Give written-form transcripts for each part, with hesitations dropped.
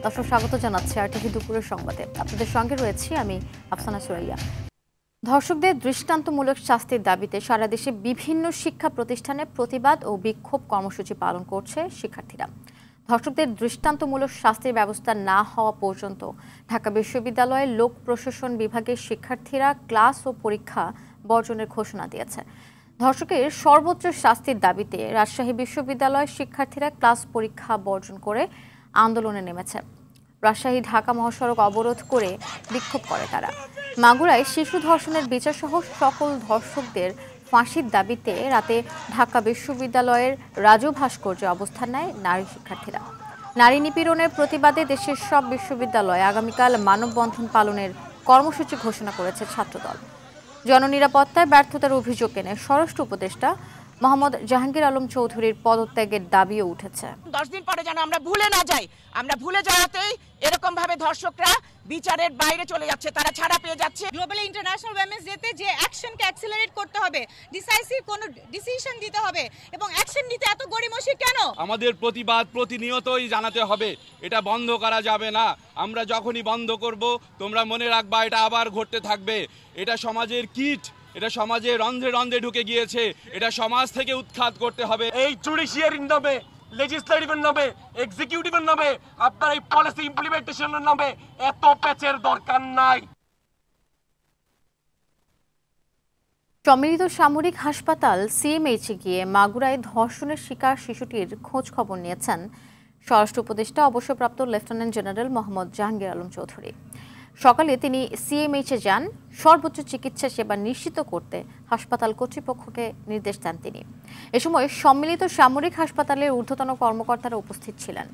দর্শক স্বাগত জানাচ্ছি আরটিভি দুপুরের সংবাদে। আপনাদের সঙ্গে রয়েছি আমি আফসানা সুরাইয়া। ধর্ষকদের দৃষ্টান্তমূলক শাস্তির দাবিতে সারা দেশে বিভিন্ন শিক্ষা প্রতিষ্ঠানে প্রতিবাদ ও বিক্ষোভ কর্মসূচি পালন করছে শিক্ষার্থীরা। ধর্ষকদের দৃষ্টান্তমূলক শাস্তির ব্যবস্থা না হওয়া পর্যন্ত ঢাকা বিশ্ববিদ্যালয়ের লোক প্রশাসন বিভাগের শিক্ষার্থীরা ক্লাস ও পরীক্ষা বর্জনের ঘোষণা দিয়েছে। ধর্ষকের সর্বোচ্চ শাস্তির দাবিতে রাজশাহী বিশ্ববিদ্যালয়ের শিক্ষার্থীরা ক্লাস পরীক্ষা বর্জন করে আন্দোলনে নেমেছে। রাজশাহী ঢাকা মহাসড়ক অবরোধ করে বিক্ষোভ করে তারা। মাগুরায় শিশু ধর্ষণের বিচারসহ সকল ধর্ষকদের ফাঁসির দাবিতে রাতে ঢাকা বিশ্ববিদ্যালয়ের রাজু ভাস্কর্যে অবস্থান নেয় নারী শিক্ষার্থীরা। নারী নিপীড়নের প্রতিবাদে দেশের সব বিশ্ববিদ্যালয়ে আগামীকাল মানববন্ধন পালনের কর্মসূচি ঘোষণা করেছে ছাত্রদল। জননিরাপত্তায় ব্যর্থতার অভিযোগ এনে স্বরাষ্ট্র উপদেষ্টা মোহাম্মদ জাহাঙ্গীর আলম চৌধুরীর পদত্যাগের দাবিও উঠেছে। 10 দিন পরে যেন আমরা ভুলে না যাই, আমরা ভুলে যাওয়াতেই এরকম ভাবে ধর্ষকরা বিচারের বাইরে চলে যাচ্ছে, তারা ছাড়া পেয়ে যাচ্ছে। গ্লোবাল ইন্টারন্যাশনাল উইমেন্স ডেতে যে অ্যাকশনকে অ্যাক্সিলারেট করতে হবে, ডিসাইসিভ কোন ডিসিশন দিতে হবে এবং অ্যাকশন নিতে এত গড়িমসি কেন? আমাদের প্রতিবাদ প্রতিনিয়তই জানাতে হবে, এটা বন্ধ করা যাবে না। আমরা যখনই বন্ধ করব তোমরা মনে রাখবা এটা আবার ঘটতে থাকবে। এটা সমাজের কীট, এটা সমাজে রন্ধ্রে রন্ধ্রে ঢুকে গিয়েছে, এটা সমাজ থেকে উৎখাত করতে হবে। এই জুডিশিয়ারির নামে, লেজিসলেটিভের নামে, এক্সিকিউটিভের নামে, আপনার এই পলিসি ইমপ্লিমেন্টেশনের নামে এত প্যাচের দরকার নাই। সম্মিলিত সামরিক হাসপাতাল সিএমএইচে গিয়ে মাগুরায় ধর্ষণের শিকার শিশুটির খোঁজ খবর নিয়েছেন স্বরাষ্ট্র উপদেষ্টা অবসরপ্রাপ্ত লেফটেন্যান্ট জেনারেল মোহাম্মদ জাহাঙ্গীর আলম চৌধুরী। সকালে তিনি সিএমএইচে যান। সর্বোচ্চ চিকিৎসা সেবা নিশ্চিত করতে হাসপাতাল কর্তৃপক্ষকে নির্দেশ দেন তিনি। এ সময় সম্মিলিত সামরিক হাসপাতালের ঊর্ধ্বতন কর্মকর্তারা উপস্থিত ছিলেন।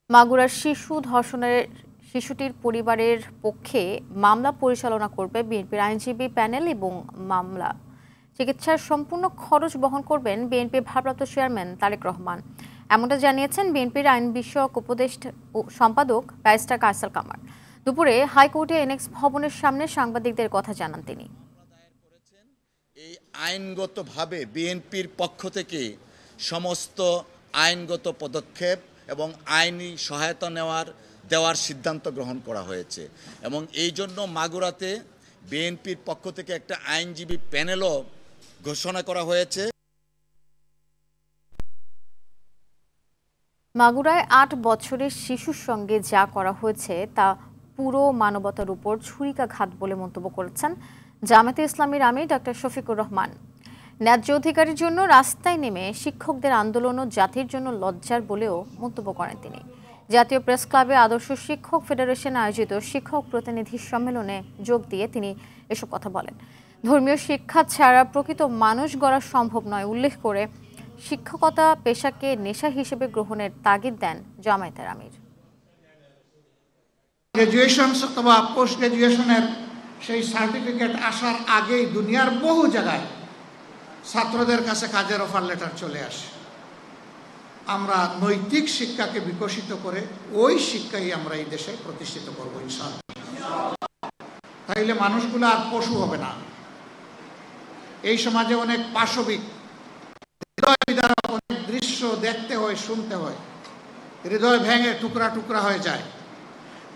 মাগুরার শিশু ধর্ষণের শিশুটির পরিবারের পক্ষে মামলা পরিচালনা করবে বিএনপির আইনজীবী প্যানেল এবং মামলা চিকিৎসার সম্পূর্ণ খরচ বহন করবেন বিএনপির ভারপ্রাপ্ত চেয়ারম্যান তারেক রহমান। এমনটা জানিয়েছেন বিএনপির আইন বিষয়ক উপদেষ্টা ও সম্পাদক ব্যারিস্টার কায়সার কামার। দুপুরে হাইকোর্টে এনএক্স ভবনের সামনে সাংবাদিকদের কথা জানান তিনি। এই আইনগতভাবে বিএনপির পক্ষ থেকে সমস্ত আইনগত পদক্ষেপ এবং আইনি সহায়তা দেওয়ার সিদ্ধান্ত গ্রহণ করা হয়েছে এবং এই জন্য মাগুরাতে বিএনপির পক্ষ থেকে একটা আইনজীবী প্যানেলও ঘোষণা করা হয়েছে। মাগুরায় 8 বছরের শিশুর সঙ্গে যা করা হয়েছে তা পুরো মানবতার উপর ছুরিকাঘাত বলে মন্তব্য করেছেন জামায়াতে ইসলামীর আমির ডক্টর শফিকুর রহমান। ন্যায্য অধিকারের জন্য রাস্তায় নেমে শিক্ষকদের আন্দোলনও জাতির জন্য লজ্জার বলেও মন্তব্য করেন তিনি। জাতীয় প্রেস ক্লাবে আদর্শ শিক্ষক ফেডারেশন আয়োজিত শিক্ষক প্রতিনিধি সম্মেলনে যোগ দিয়ে তিনি এসব কথা বলেন। ধর্মীয় শিক্ষা ছাড়া প্রকৃত মানুষ গড়া সম্ভব নয় উল্লেখ করে শিক্ষকতা পেশাকে নেশা হিসেবে গ্রহণের তাগিদ দেন জামায়াতের আমির। গ্র্যাজুয়েশন অথবা পোস্ট গ্র্যাজুয়েশনের সেই সার্টিফিকেট আসার আগেই দুনিয়ার বহু জায়গায় ছাত্রদের কাছে কাজের অফার লেটার চলে আসে। আমরা নৈতিক শিক্ষাকে বিকশিত করে ওই শিক্ষাই আমরা এই দেশে প্রতিষ্ঠিত করবো ইনশাআল্লাহ। তাইলে মানুষগুলো আর পশু হবে না। এই সমাজে অনেক পাশবিক অনেক দৃশ্য দেখতে হয়, শুনতে হয়, হৃদয় ভেঙে টুকরা টুকরা হয়ে যায়।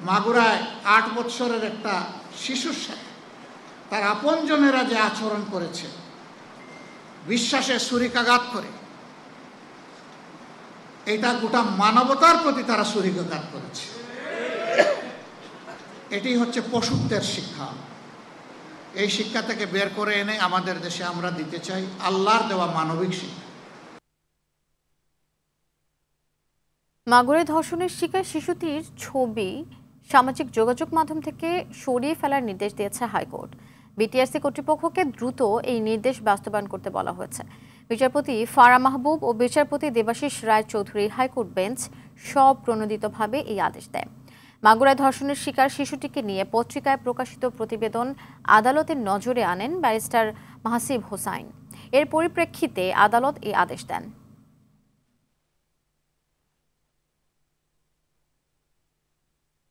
মাগুরায় 8 বছরের একটা শিশুর সাথে তার আপনজনেরা যে আচরণ করেছে, বিশ্বাসে ছুরিকাঘাত করে, এটা গোটা মানবতার প্রতি তারা ছুরিকাঘাত করেছে। এটি হচ্ছে পশুত্বের শিক্ষা। এই শিক্ষা থেকে বের করে এনে আমাদের দেশে আমরা দিতে চাই আল্লাহর দেওয়া মানবিক শিক্ষা। মাগুরায় ধর্ষণের শিকার শিশুটির ছবি সামাজিক যোগাযোগ মাধ্যম থেকে সরিয়ে ফেলার নির্দেশ দিয়েছে হাইকোর্ট। বিটিআরসি কর্তৃপক্ষকে দ্রুত এই নির্দেশ বাস্তবায়ন করতে বলা হয়েছে। বিচারপতি ফারা মাহবুব ও বিচারপতি দেবাশিস রায় চৌধুরী হাইকোর্ট বেঞ্চ স্বপ্রণোদিতভাবে এই আদেশ দেয়। মাগুরায় ধর্ষণের শিকার শিশুটিকে নিয়ে পত্রিকায় প্রকাশিত প্রতিবেদন আদালতের নজরে আনেন ব্যারিস্টার মাহাসিব হোসাইন। এর পরিপ্রেক্ষিতে আদালত এই আদেশ দেন।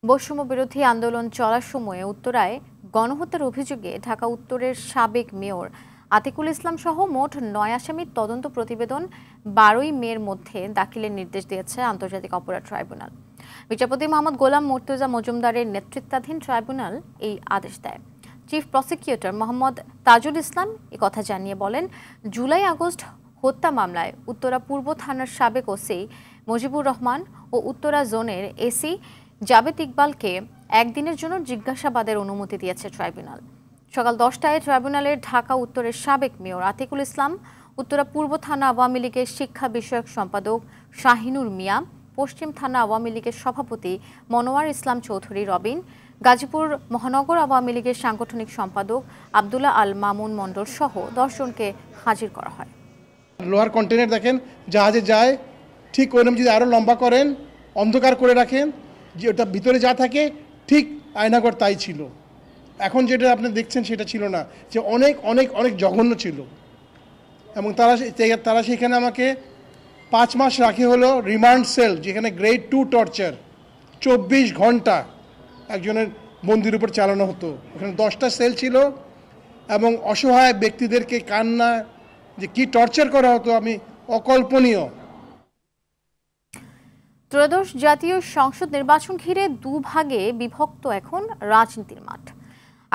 বৈষম্য বিরোধী আন্দোলন চলার সময়ে উত্তরায় গণহত্যার অভিযোগে ঢাকা উত্তরের সাবেক মেয়র আতিকুল ইসলাম সহ মোট 9 আসামির তদন্ত প্রতিবেদন 12ই মের মধ্যে দাখিলের নির্দেশ দিয়েছে আন্তর্জাতিক অপরাধ ট্রাইব্যুনাল। বিচারপতি মোহাম্মদ গোলাম মুর্তজা মজুমদারের নেতৃত্বাধীন ট্রাইব্যুনাল এই আদেশ দেয়। চিফ প্রসিকিউটর মোহাম্মদ তাজুল ইসলাম কথা জানিয়ে বলেন, জুলাই আগস্ট হত্যা মামলায় উত্তরা পূর্ব থানার সাবেক ওসি মুজিবুর রহমান ও উত্তরা জোনের এসি জাবেদ ইকবালকে একদিনের জন্য জিজ্ঞাসাবাদের অনুমতি দিয়েছে ট্রাইব্যুনাল। সকাল 10টায় ট্রাইব্যুনালের ঢাকা উত্তরের সাবেক মেয়র আতিকুল ইসলাম, উত্তরা পূর্ব থানা আওয়ামী লীগের শিক্ষা বিষয়ক সম্পাদক শাহিনুর মিয়া, পশ্চিম থানা আওয়ামী লীগের সভাপতি মনোয়ার ইসলাম চৌধুরী রবিন, গাজীপুর মহানগর আওয়ামী লীগের সাংগঠনিক সম্পাদক আব্দুল্লাহ আল মামুন মণ্ডল সহ 10 জনকে হাজির করা হয়। লোহার কন্টেনার দেখেন জাহাজে যায়, ঠিক ওরকম যদি আরও লম্বা করেন, অন্ধকার করে রাখেন, যে ওটা ভিতরে যা থাকে ঠিক আয়নাঘর তাই ছিল। এখন যেটা আপনি দেখছেন সেটা ছিল না, যে অনেক অনেক অনেক জঘন্য ছিল। এবং তারা সেখানে আমাকে 5 মাস রাখে হলো রিমান্ড সেল, যেখানে গ্রেড 2 টর্চার 24 ঘন্টা একজনের বন্দির উপর চালানো হতো। ওখানে 10টা সেল ছিল এবং অসহায় ব্যক্তিদেরকে কান্না যে কি টর্চার করা হতো আমি অকল্পনীয়। ত্রয়োদশ জাতীয় সংসদ নির্বাচন ঘিরে দুভাগে বিভক্ত এখন রাজনীতির মাঠ।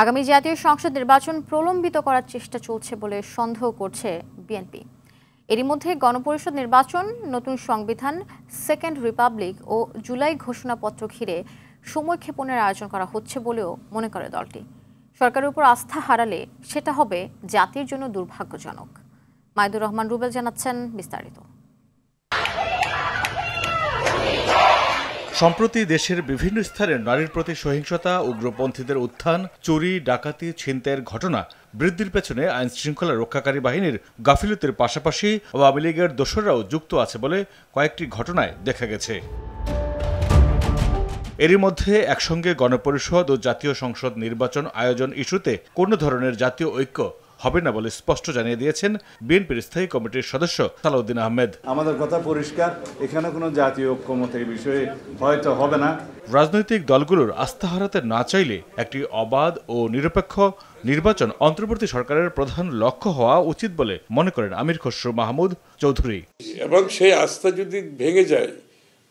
আগামী জাতীয় সংসদ নির্বাচন প্রলম্বিত করার চেষ্টা চলছে বলে সন্দেহ করছে বিএনপি। এরই মধ্যে গণপরিষদ নির্বাচন, নতুন সংবিধান, সেকেন্ড রিপাবলিক ও জুলাই ঘোষণাপত্র ঘিরে সময়ক্ষেপণের আয়োজন করা হচ্ছে বলেও মনে করে দলটি। সরকারের উপর আস্থা হারালে সেটা হবে জাতির জন্য দুর্ভাগ্যজনক। মাইদুর রহমান রুবেল জানাচ্ছেন বিস্তারিত। সম্প্রতি দেশের বিভিন্ন স্থানে নারীর প্রতি সহিংসতা, উগ্রপন্থীদের উত্থান, চুরি, ডাকাতি, ছিনতাইয়ের ঘটনা বৃদ্ধির পেছনে আইন শৃঙ্খলা রক্ষাকারী বাহিনীর গাফিলতির পাশাপাশি আওয়ামী লীগের দোসররাও যুক্ত আছে বলে কয়েকটি ঘটনায় দেখা গেছে। এরই মধ্যে একসঙ্গে গণপরিষদ ও জাতীয় সংসদ নির্বাচন আয়োজন ইস্যুতে কোনো ধরনের জাতীয় ঐক্য হবে না বলে স্পষ্ট জানিয়ে দিয়েছেন বিএনপির স্থায়ী কমিটির সদস্য সালাউদ্দিন আহমেদ। আমাদের কথা পরিষ্কার, এখানে কোনো জাতীয় ঐক্যমত এই বিষয়ে হয়তো হবে না। রাজনৈতিক দলগুলোর আস্থা হারাতে না চাইলে একটি অবাধ ও নিরপেক্ষ নির্বাচন অন্তর্বর্তী সরকারের প্রধান লক্ষ্য হওয়া উচিত বলে মনে করেন আমির খসরু মাহমুদ চৌধুরী। এবং সেই আস্থা যদি ভেঙে যায়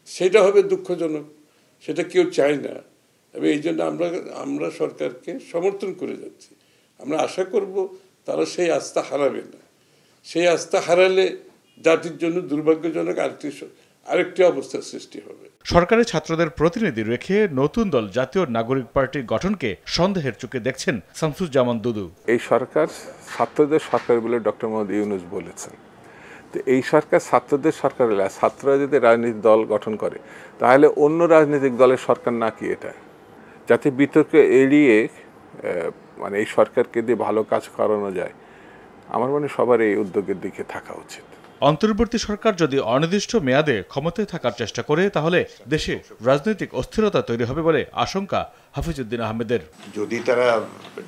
সেটা হবে দুঃখজনক, সেটা কেউ চায় না। এবং এই জন্য আমরা সরকারকে সমর্থন করে যাচ্ছি। আমরা আশা করব তারা সেই আস্থা হারাবে না। সেই আস্থা হারালে জাতির জন্য দুর্ভাগ্যজনক আরেকটি অবস্থার সৃষ্টি হবে। সরকারের ছাত্রদের প্রতিনিধি রেখে নতুন দল জাতীয় নাগরিক পার্টির গঠনকে সন্দেহের চোখে দেখছেন শামসুজ্জামান দুদু। এই সরকার ছাত্রদের সরকার বলে ডক্টর মোহাম্মদ ইউনূস বলেছেন। তো এই সরকার ছাত্রদের সরকার হলে ছাত্ররা যদি রাজনৈতিক দল গঠন করে তাহলে অন্য রাজনৈতিক দলের সরকার না কি এটা, যাতে বিতর্ক এড়িয়ে মানে এই সরকারকে দিয়ে ভালো কাজ করানো যায়। আমার মনে সবার এই উদ্যোগের দিকে থাকা উচিত। অন্তর্বর্তী সরকার যদি অনির্দিষ্ট মেয়াদে ক্ষমতায় থাকার চেষ্টা করে তাহলে দেশে রাজনৈতিক অস্থিরতা তৈরি হবে বলে আশঙ্কা হাফিজউদ্দিন আহমেদের। যদি তারা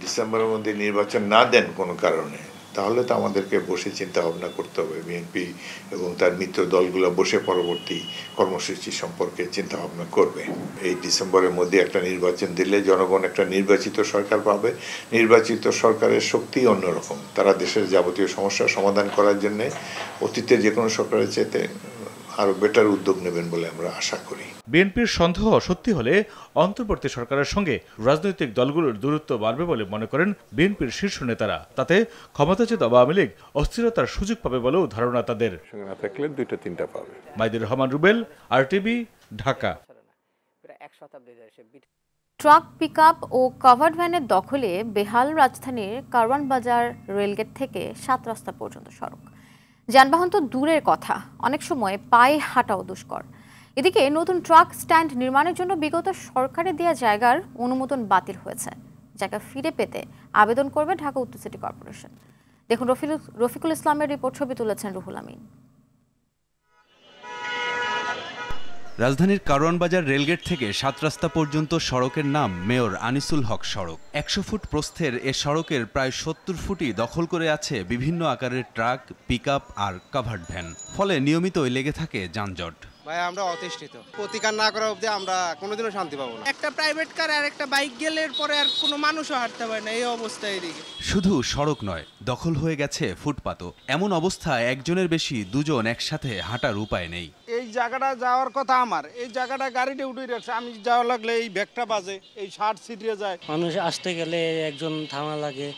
ডিসেম্বরের মধ্যে নির্বাচন না দেন কোনো কারণে, তাহলে তো আমাদেরকে বসে চিন্তা ভাবনা করতে হবে। বিএনপি এবং তার মিত্র দলগুলো বসে পরবর্তী কর্মসূচি সম্পর্কে চিন্তা ভাবনা করবে। এই ডিসেম্বরের মধ্যে একটা নির্বাচন দিলে জনগণ একটা নির্বাচিত সরকার পাবে। নির্বাচিত সরকারের শক্তি অন্যরকম, তারা দেশের যাবতীয় সমস্যার সমাধান করার জন্য অতীতের যে কোনো সরকারের চেয়ে আরো বেটার উদ্যোগ নেবেন বলে আমরা আশা করি। বিএনপির সন্দেহ সত্যি হলে অন্তর্বর্তী সরকারের সঙ্গে রাজনৈতিক দলগুলোর দূরত্ব বাড়বে বলে মনে করেন বিএনপির শীর্ষ নেতারা। তাতে ক্ষমতাচ্যুত আওয়ামী লীগ অস্থিরতার সুযোগ পাবে বলেও ধারণা তাদের। Maidur Rahman Rubel, RTV, Dhaka. Truck, pickup ও কভার্ড ভ্যানের দখলে বেহাল রাজধানীর কারওয়ান বাজার রেলগেট থেকে 7 রাস্তা পর্যন্ত সড়ক। যানবাহন তো দূরের কথা, অনেক সময় পায়ে হাঁটাও দুষ্কর। এদিকে নতুন ট্রাক স্ট্যান্ড নির্মাণের জন্য বিগত সরকারের দেওয়া জায়গার অনুমোদন বাতিল হয়েছে। জায়গা ফিরে পেতে আবেদন করবে ঢাকা উত্তর সিটি কর্পোরেশন। দেখুন রফিকুল ইসলামের রিপোর্ট, ছবি তুলেছেন রুহুল আমিন। রাজধানীর কারওয়ান বাজার রেলগেট থেকে 7 রাস্তা পর্যন্ত সড়কের নাম মেয়র আনিসুল হক সড়ক। 100 ফুট প্রস্থের এ সড়কের প্রায় 70 ফুটই দখল করে আছে বিভিন্ন আকারের ট্রাক, পিকআপ আর কাভার্ড ভ্যান। ফলে নিয়মিতই লেগে থাকে যানজট। ভাই আমরা অতিষ্ঠিত, প্রতিকার না করা অবধি আমরা কোনোদিনও শান্তি পাবো না। একটা প্রাইভেট কার আর একটা বাইক গেলে পরে আর কোনো মানুষও হাঁটতে পারে না, এই অবস্থা এদিকে। শুধু সড়ক নয়, দখল হয়ে গেছে ফুটপাতও। এমন অবস্থায় একজনের বেশি দুজন একসাথে হাঁটার উপায় নেই। এই জায়গাটা যাওয়ার কথা আমার, এই জায়গাটা গাড়িতে উঠে রাখছে, আমি যাওয়া লাগলে এই ব্যাগটা বাজে, এই শার্ট ছিটিয়ে যায়। মানুষ আসতে গেলে একজন থামা লাগে,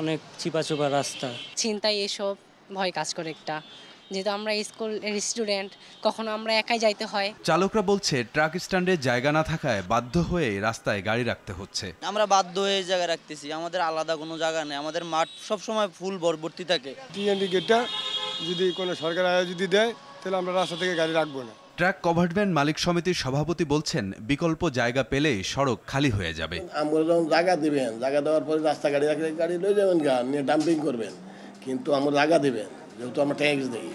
অনেক চিপা রাস্তা। চিন্তায় এসব ভয় কাজ করে একটা, যেহেতু আমরা স্কুল স্টুডেন্ট, কখনো আমরা একাই যাইতে হয়। চালকরা বলছে ট্রাক স্ট্যান্ডে জায়গা না থাকায় বাধ্য হয়ে রাস্তায় গাড়ি রাখতে হচ্ছে। আমরা বাধ্য হয়ে জায়গা রাখতেছি, আমাদের আলাদা কোনো জায়গা নেই, আমাদের মাঠ সব সময় ফুল ভর্তি থাকে। টিএনডি গেটটা যদি কোনো সরকার যদি দেয় তাহলে আমরা রাস্তা থেকে গাড়ি রাখবো না। ট্রাক কভার্ডভ্যান মালিক সমিতির সভাপতি বলছেন, বিকল্প জায়গা পেলেই সড়ক খালি হয়ে যাবে। আমরা যখন জায়গা দিবেন, জায়গা দেওয়ার পরে রাস্তা গাড়ি রাখলে গাড়ি লয়ে যাবেন, নিয়ে ডাম্পিং করবেন, কিন্তু আমরা জায়গা দেবেন, যেহেতু আমরা ট্যাক্স দিই।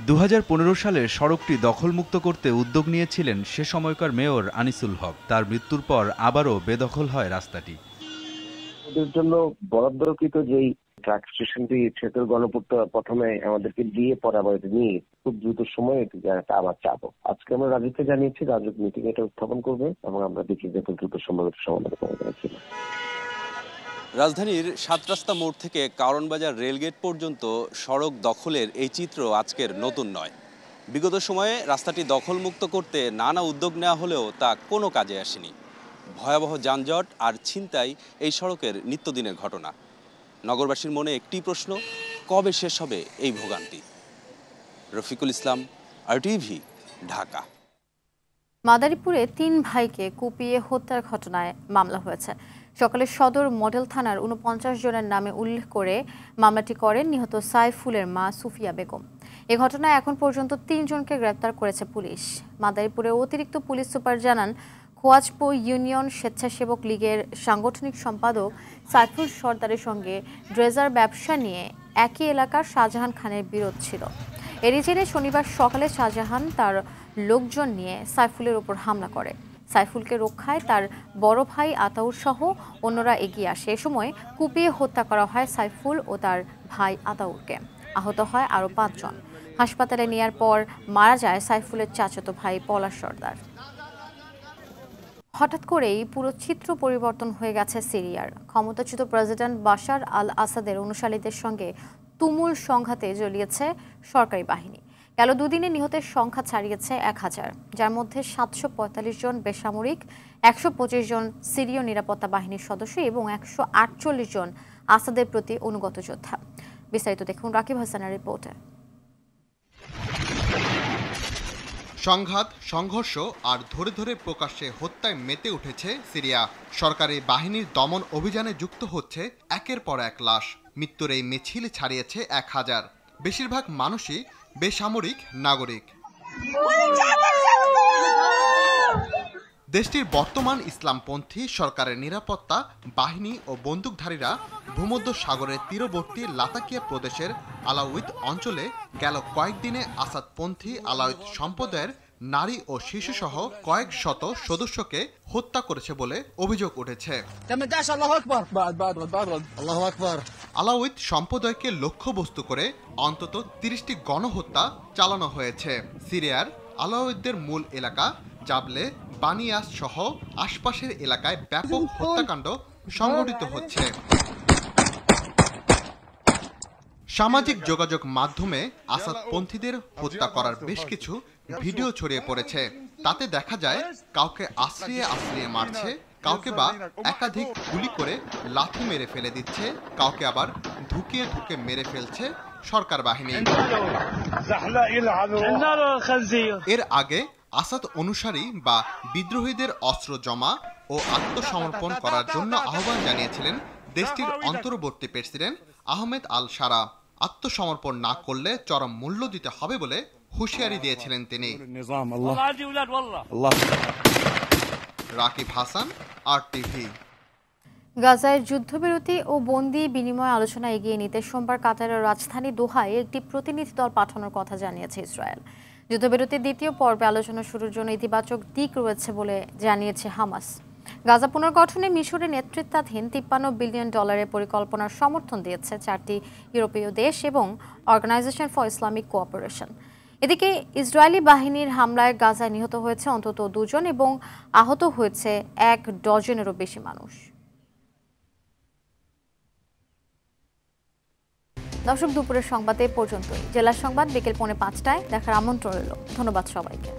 2015 সালে সড়কটি দখলমুক্ত করতে উদ্যোগ নিয়েছিলেন সে সময়কার মেয়র আনিসুল হক। তার মৃত্যুর পর আবারও বেদখল হয় রাস্তাটি। ওদের জন্য বরাদ্দকৃত যেই ট্রাক স্টেশনটি সেতুর গণপূর্ত প্রথমে আমাদেরকে দিয়ে পরে আবার নিয়ে খুব দ্রুত সময়ে জায়গাটা আবার চাবো। আজকে আমরা রাজুকে জানিয়েছি, রাজুক মিটিং এটা উত্থাপন করবে এবং আমরা দেখি যে দ্রুত সম্ভব সমাধান করা যাচ্ছিল। রাজধানীর 7 রাস্তা মোড় থেকে কারওয়ানবাজার রেলগেট পর্যন্ত সড়ক দখলের এই চিত্র আজকের নতুন নয়। বিগত সময়ে রাস্তাটি দখলমুক্ত করতে নানা উদ্যোগ নেওয়া হলেও তা কোনো কাজে আসেনি। ভয়াবহ যানজট আর ছিনতাই এই সড়কের নিত্যদিনের ঘটনা। নগরবাসীর মনে একটি প্রশ্ন, কবে শেষ হবে এই ভোগান্তি? রফিকুল ইসলাম, RTV, ঢাকা। মাদারীপুরে 3 ভাইকে কুপিয়ে হত্যার ঘটনায় মামলা হয়েছে। সকালে সদর মডেল থানার 49 জনের নামে উল্লেখ করে মামলাটি করেন নিহত সাইফুলের মা সুফিয়া বেগম। এ ঘটনায় এখন পর্যন্ত 3 জনকে গ্রেপ্তার করেছে পুলিশ। মাদারীপুরের অতিরিক্ত পুলিশ সুপার জানান, খোয়াজপো ইউনিয়ন স্বেচ্ছাসেবক লীগের সাংগঠনিক সম্পাদক সাইফুল সর্দারের সঙ্গে ড্রেজার ব্যবসা নিয়ে একই এলাকার শাহজাহান খানের বিরোধ ছিল। এরই জেরে শনিবার সকালে শাহজাহান তার লোকজন নিয়ে সাইফুলের উপর হামলা করে। সাইফুলকে রক্ষায় তার বড় ভাই আতাউর সহ অন্যরা এগিয়ে আসে। এ সময় কুপিয়ে হত্যা করা হয় সাইফুল ও তার ভাই আতাউরকে। আহত হয় আরও 5 জন। হাসপাতালে নেয়ার পর মারা যায় সাইফুলের চাচাতো ভাই পলাশ সর্দার। হঠাৎ করেই পুরো চিত্র পরিবর্তন হয়ে গেছে সিরিয়ার। ক্ষমতাচ্যুত প্রেসিডেন্ট বাশার আল আসাদের অনুসারীদের সঙ্গে তুমুল সংঘাতে জড়িয়েছে সরকারি বাহিনী। গেল দুদিনে নিহতের সংখ্যা ছাড়িয়েছে 1000, যার মধ্যে 745 জন বেসামরিক, 125 জন সিরীয় নিরাপত্তা বাহিনীর সদস্য এবং 148 জন আসাদের প্রতি অনুগত যোদ্ধা। বিস্তারিত দেখুন রাকিব হাসানের রিপোর্টে। সংঘাত, সংঘর্ষ আর ধরে ধরে প্রকাশ্যে হত্যায় মেতে উঠেছে সিরিয়া। সরকারি বাহিনীর দমন অভিযানে যুক্ত হচ্ছে একের পর এক লাশ। মৃত্যুর এই মিছিল ছাড়িয়েছে 1000। বেশিরভাগ মানুষই বেসামরিক নাগরিক। দেশটির বর্তমান ইসলামপন্থী সরকারের নিরাপত্তা বাহিনী ও বন্দুকধারীরা ভূমধ্য সাগরের তীরবর্তী লাতাকিয়া প্রদেশের আলাউইত অঞ্চলে গেল কয়েকদিনে আসাদপন্থী আলাউইত সম্প্রদায়ের নারী ও শিশুসহ কয়েক শত সদস্যকে হত্যা করেছে বলে অভিযোগ উঠেছে। আলাউইত সম্প্রদায়কে লক্ষ্যবস্তু করে অন্তত 30টি গণহত্যা চালানো হয়েছে। সিরিয়ার আলাউইতদের মূল এলাকা জাবলে বানিয়াস সহ আশপাশের এলাকায় ব্যাপক হত্যাকাণ্ড সংঘটিত হচ্ছে। সামাজিক যোগাযোগ মাধ্যমে আসাদপন্থীদের হত্যা করার বেশ কিছু ভিডিও ছড়িয়ে পড়েছে। তাতে দেখা যায় কাউকে আশ্রিয়ে আশ্রিয়ে মারছে, কাউকে বা একাধিক গুলি করে লাথি মেরে ফেলে দিচ্ছে, কাউকে আবার ঢুকিয়ে ঢুকে মেরে ফেলছে সরকার বাহিনী। এর আগে আসাদ অনুসারী বা বিদ্রোহীদের অস্ত্র জমা ও আত্মসমর্পণ করার জন্য আহ্বান জানিয়েছিলেন দেশটির অন্তর্বর্তী প্রেসিডেন্ট আহমেদ আল সারা। আত্মসমর্পণ না করলে চরম মূল্য দিতে হবে বলে হুঁশিয়ারি দিয়েছিলেন তিনি। রাকিব হাসান, RTV। গাজায় যুদ্ধবিরতি ও বন্দি বিনিময় আলোচনা এগিয়ে নিতে সোমবার কাতারের রাজধানী দোহায় একটি প্রতিনিধি দল পাঠানোর কথা জানিয়েছে ইসরায়েল। যুদ্ধবিরতির দ্বিতীয় পর্বে আলোচনা শুরুর জন্য ইতিবাচক দিক রয়েছে বলে জানিয়েছে হামাস। গাজা পুনর্গঠনে মিশরের নেতৃত্বাধীন $53 বিলিয়ন পরিকল্পনার সমর্থন দিয়েছে 4টি ইউরোপীয় দেশ এবং অর্গানাইজেশন ফর ইসলামিক কোঅপারেশন। এদিকে ইসরায়েলি বাহিনীর হামলায় গাজায় নিহত হয়েছে অন্তত 2 জন এবং আহত হয়েছে 1 ডজনেরও বেশি মানুষ। দর্শক, দুপুরের সংবাদে পর্যন্তই। জেলার সংবাদ বিকেল 4:45টায় দেখার আমন্ত্রণ রইল। ধন্যবাদ সবাইকে।